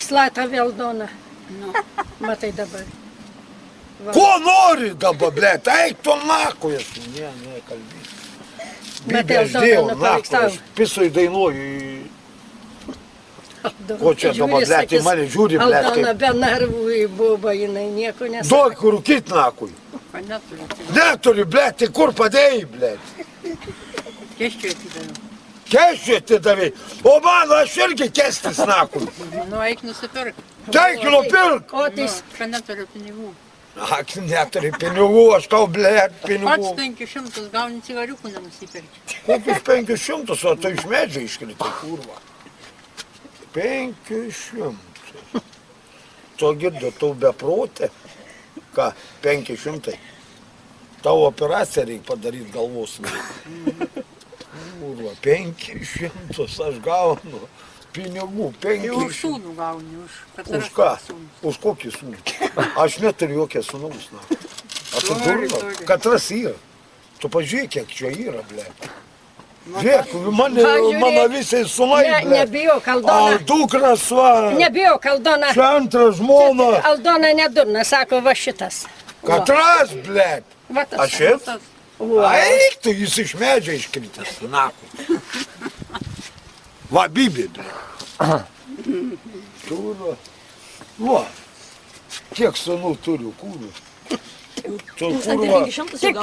Slata Valdona. Matai dabar. Va. Ko nori dabar, blėt? Eik tu naku esu. Ne, kalbėsiu. Matai, Bibės dėjau Aldona naku, paveikstavo. aš pisui dainuoju. Ko čia dabar, blėt, į mane žiūri, blėt, Aldona kaip... be nervų į bubą, jinai nieko nesako. Duok rūkyt nakui. Neturi, blėt, tai kur padėjai, blėt? Keščiui atidavau. Keščiui atidavai. O mano, aš irgi kestis nakui. Nu, eik nusipirk. Teik nupirk. O tai Čia neturiu pinigų. Ak, neturi pinigų, aš tau, blėt, pinigų. Pats 500 gauni cigariukų nenusipirkti. Kokius 500, o tai iš medžio iškritai, kurva. 500. To girdo, tau beprotė. Ką, 500. Tavo operaciją reikia padaryti galvos. Kurva, 500 aš gaunu. Pinigų, Tai už 500. sūnų gauni, už Už ką? Už kokį sūnų? Aš neturiu jokio sūnaus. Atsidurno. Katras yra. Tu pažiūrėk, kiek čia yra, blėt. Žiūrėk, mano visai sūnai, blėt. nebijok, Aldona. Dukras, va. Nebijok, Aldona. Čia antra žmona. Aldona nedurna, sako, va šitas. Katras, blėt. Va tas. Aš šit? Eik, tu jis iš medžio iškritęs. Naku. Va, bibė, blėt. Kurva. Va. Kiek sūnų turiu, kurva. Čia kurva. Tik